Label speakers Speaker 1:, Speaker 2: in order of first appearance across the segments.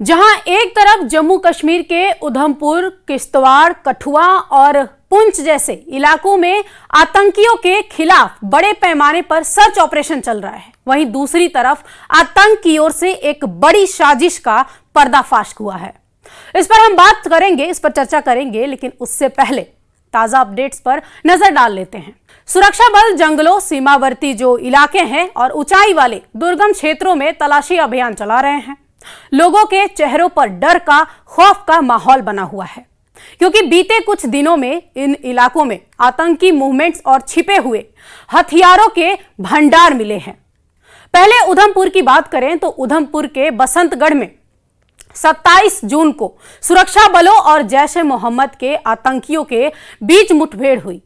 Speaker 1: जहां एक तरफ जम्मू कश्मीर के उधमपुर, किश्तवाड़, कठुआ और पुंछ जैसे इलाकों में आतंकियों के खिलाफ बड़े पैमाने पर सर्च ऑपरेशन चल रहा है, वहीं दूसरी तरफ आतंक की ओर से एक बड़ी साजिश का पर्दाफाश हुआ है। इस पर हम बात करेंगे, इस पर चर्चा करेंगे, लेकिन उससे पहले ताजा अपडेट्स पर नजर डाल लेते हैं। सुरक्षा बल जंगलों, सीमावर्ती जो इलाके हैं और ऊंचाई वाले दुर्गम क्षेत्रों में तलाशी अभियान चला रहे हैं। लोगों के चेहरों पर डर का, खौफ का माहौल बना हुआ है, क्योंकि बीते कुछ दिनों में इन इलाकों में आतंकी मूवमेंट्स और छिपे हुए हथियारों के भंडार मिले हैं। पहले उधमपुर की बात करें तो उधमपुर के बसंतगढ़ में 27 जून को सुरक्षा बलों और जैश-ए-मोहम्मद के आतंकियों के बीच मुठभेड़ हुई।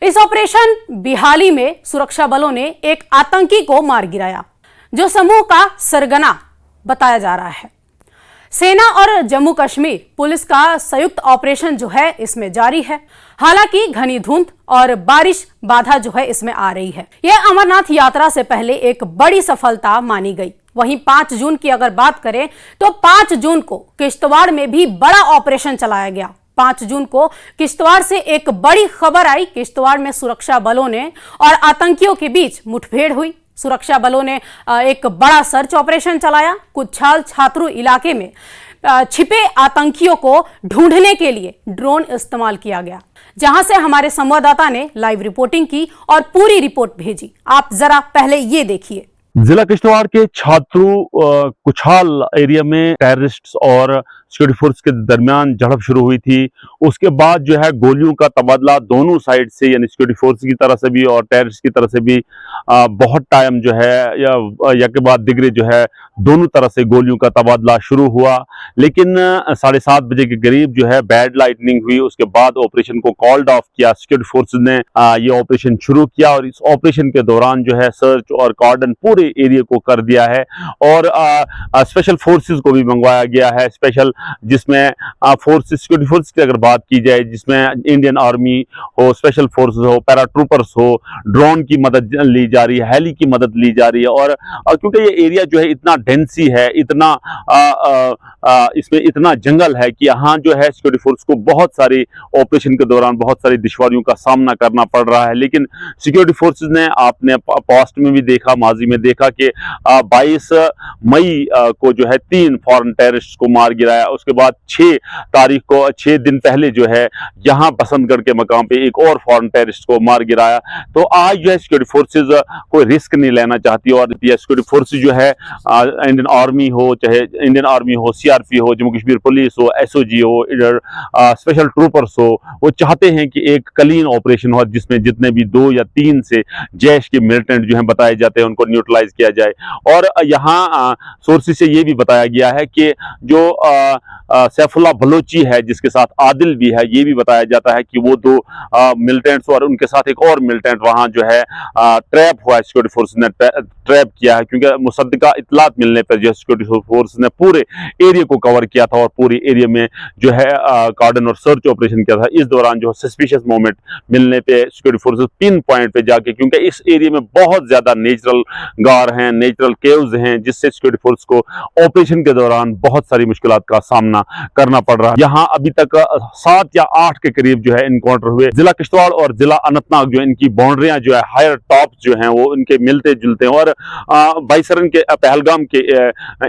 Speaker 1: इस ऑपरेशन बिहाली में सुरक्षा बलों ने एक आतंकी को मार गिराया, जो समूह का सरगना बताया जा रहा है। सेना और जम्मू कश्मीर पुलिस का संयुक्त ऑपरेशन जो है इसमें जारी है। हालांकि घनी धुंध और बारिश बाधा जो है इसमें आ रही है। यह अमरनाथ यात्रा से पहले एक बड़ी सफलता मानी गई। वहीं 5 जून की अगर बात करें तो 5 जून को किश्तवाड़ में भी बड़ा ऑपरेशन चलाया गया। 5 जून को किश्तवाड़ से एक बड़ी खबर आई। किश्तवाड़ में सुरक्षा बलों ने और आतंकियों के बीच मुठभेड़ हुई। सुरक्षा बलों ने एक बड़ा सर्च ऑपरेशन चलाया। कुछाल छात्रू इलाके में छिपे आतंकियों को ढूंढने के लिए ड्रोन इस्तेमाल किया गया, जहां से हमारे संवाददाता ने लाइव रिपोर्टिंग की और पूरी रिपोर्ट भेजी। आप जरा पहले ये देखिए।
Speaker 2: जिला किश्तवाड़ के छात्रू कुछाल एरिया में टेररिस्ट्स और सिक्योरिटी फोर्स के दरमियान झड़प शुरू हुई थी। उसके बाद जो है गोलियों का तबादला दोनों साइड से, यानी सिक्योरिटी फोर्स की तरफ से भी और टेररिस्ट की तरफ से भी बहुत टाइम जो है या के बाद दिगरे जो है दोनों तरफ से गोलियों का तबादला शुरू हुआ। लेकिन 7:30 बजे के करीब जो है बैड लाइटनिंग हुई। उसके बाद ऑपरेशन को कॉल्ड ऑफ किया। सिक्योरिटी फोर्सेज ने ये ऑपरेशन शुरू किया और इस ऑपरेशन के दौरान जो है सर्च और कॉर्डन पूरे एरिया को कर दिया है और स्पेशल फोर्सेस को भी मंगवाया गया है। स्पेशल जिसमें फोर्सेस, सिक्योरिटी फोर्स की अगर बात की जाए, जिसमें इंडियन आर्मी हो, स्पेशल फोर्सेस हो, पैराट्रूपर्स हो, ड्रोन की मदद ली जा रही है, हेली की मदद ली जा रही है। और क्योंकि ये एरिया जो है इतना डेंसी है, इतना इसमें इतना जंगल है कि यहाँ जो है सिक्योरिटी फोर्स को बहुत सारी ऑपरेशन के दौरान बहुत सारी दुश्वारियों का सामना करना पड़ रहा है। लेकिन सिक्योरिटी फोर्सेस ने, आपने पास्ट में भी देखा, माजी में देखा कि 22 मई को जो है 3 फॉरेन टेररिस्ट को मार गिराया। उसके बाद 6 तारीख को, 6 दिन पहले जो है यहाँ बसंतगढ़ के मकाम पे एक और फॉरेन टेररिस्ट को मार गिराया। तो आज जो है सिक्योरिटी फोर्सेज कोई रिस्क नहीं लेना चाहती और सिक्योरिटी फोर्सेज जो है इंडियन आर्मी हो, चाहे इंडियन आर्मी हो, सीआरपी हो, जम्मू कश्मीर पुलिस हो, एसओजी हो, इधर स्पेशल ट्रूपर्स हो, वो चाहते हैं कि एक क्लीन ऑपरेशन हो जिसमें जितने भी 2 या 3 से जैश के मिलिटेंट जो है बताए जाते हैं उनको न्यूट्रलाइज किया जाए। और यहाँ सोर्सेज से ये भी बताया गया है कि जो सैफुल्लाह बलोची है जिसके साथ आदिल भी है, ये भी बताया जाता है कि वो 2 मिलिटेंट्स और उनके साथ एक और मिलिटेंट वहां जो है ट्रैप हुआ है। सिक्योरिटी फोर्स ने ट्रैप किया है क्योंकि मुसद्दिका इत्तलात मिलने पर जो सिक्योरिटी फोर्स ने पूरे एरिया को कवर किया था और पूरे एरिया में जो है कार्डन और सर्च ऑपरेशन किया था। इस दौरान जो सस्पिशियस मोमेंट मिलने पे सिक्योरिटी फोर्सेस पिन पॉइंट पे जाके, क्योंकि इस एरिया में बहुत ज्यादा नेचुरल गार हैं, नेचुरल केव्स हैं, जिससे सिक्योरिटी फोर्स को ऑपरेशन के दौरान बहुत सारी मुश्किलात का सामना करना पड़ रहा है। यहाँ अभी तक 7 या 8 के करीब जो है इनकाउंटर हुए। जिला किश्तवाड़ और जिला अनंतनाग जो इनकी बाउंड्रियां जो है हायर टॉप जो हैं वो इनके मिलते जुलते हैं और बाईसरन के पहलगाम के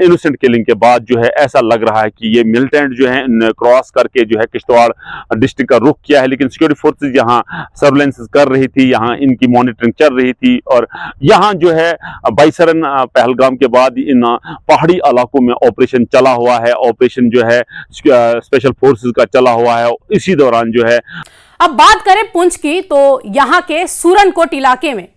Speaker 2: इनोसेंट किलिंग के बाद जो है ऐसा लग रहा है कि ये मिलिटेंट जो है क्रॉस करके जो है किश्तवाड़ डिस्ट्रिक्ट का रुख किया है। लेकिन सिक्योरिटी फोर्सेज यहाँ सर्वेलेंस कर रही थी, यहाँ इनकी मॉनिटरिंग चल रही थी और यहाँ जो है बाईसरन पहलगाम के बाद इन पहाड़ी इलाकों में ऑपरेशन चला हुआ है। ऑपरेशन जो है स्पेशल फोर्सेस का चला हुआ है। इसी दौरान जो है,
Speaker 1: अब बात करें पुंछ की, तो यहाँ के सूरनकोट इलाके में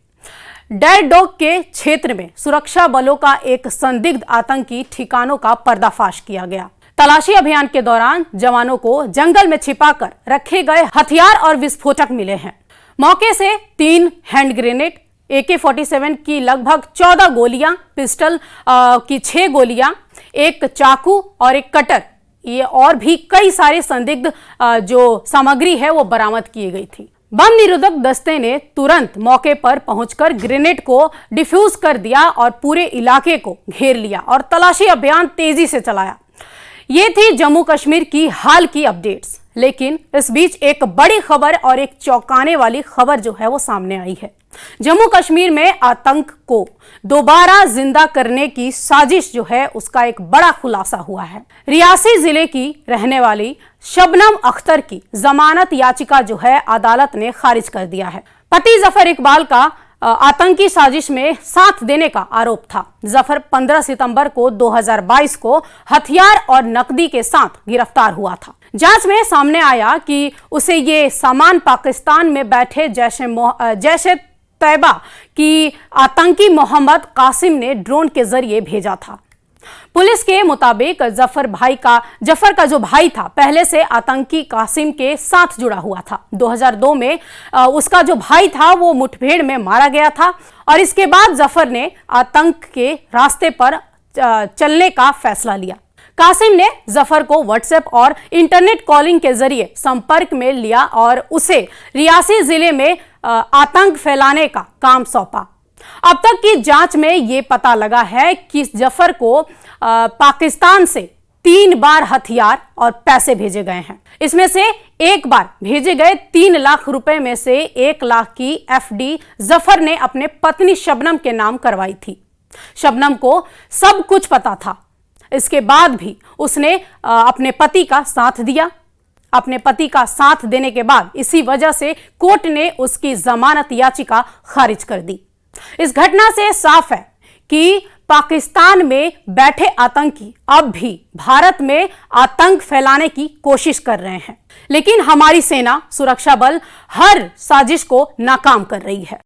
Speaker 1: डेड डॉग के क्षेत्र में सुरक्षा बलों का एक संदिग्ध आतंकी ठिकानों का पर्दाफाश किया गया। तलाशी अभियान के दौरान जवानों को जंगल में छिपाकर रखे गए हथियार और विस्फोटक मिले हैं। मौके से 3 हैंड ग्रेनेड, AK-47 की लगभग 14 गोलियां, पिस्टल की 6 गोलियां, एक चाकू और एक कटर, ये और भी कई सारे संदिग्ध जो सामग्री है वो बरामद की गई थी। बम निरोधक दस्ते ने तुरंत मौके पर पहुंचकर ग्रेनेड को डिफ्यूज कर दिया और पूरे इलाके को घेर लिया और तलाशी अभियान तेजी से चलाया। ये थी जम्मू कश्मीर की हाल की अपडेट्स। लेकिन इस बीच एक बड़ी खबर और एक चौंकाने वाली खबर जो है वो सामने आई है। जम्मू कश्मीर में आतंक को दोबारा जिंदा करने की साजिश जो है उसका एक बड़ा खुलासा हुआ है। रियासी जिले की रहने वाली शबनम अख्तर की जमानत याचिका जो है अदालत ने खारिज कर दिया है। पति जफर इकबाल का आतंकी साजिश में साथ देने का आरोप था। जफर 15 सितंबर को 2022 को हथियार और नकदी के साथ गिरफ्तार हुआ था। जांच में सामने आया कि उसे ये सामान पाकिस्तान में बैठे जैशे तैयबा की आतंकी मोहम्मद कासिम ने ड्रोन के जरिए भेजा था। पुलिस के मुताबिक जफर का जो भाई था पहले से आतंकी कासिम के साथ जुड़ा हुआ था। 2002 में उसका जो भाई था वो मुठभेड़ में मारा गया था और इसके बाद जफर ने आतंक के रास्ते पर चलने का फैसला लिया। कासिम ने जफर को व्हाट्सएप और इंटरनेट कॉलिंग के जरिए संपर्क में लिया और उसे रियासी जिले में आतंक फैलाने का काम सौंपा। अब तक की जांच में यह पता लगा है कि जफर को पाकिस्तान से 3 बार हथियार और पैसे भेजे गए हैं। इसमें से एक बार भेजे गए 3 लाख रुपए में से 1 लाख की एफडी जफर ने अपने पत्नी शबनम के नाम करवाई थी। शबनम को सब कुछ पता था। इसके बाद भी उसने अपने पति का साथ दिया। अपने पति का साथ देने के बाद इसी वजह से कोर्ट ने उसकी जमानत याचिका खारिज कर दी। इस घटना से साफ है कि पाकिस्तान में बैठे आतंकी अब भी भारत में आतंक फैलाने की कोशिश कर रहे हैं, लेकिन हमारी सेना, सुरक्षा बल हर साजिश को नाकाम कर रही है।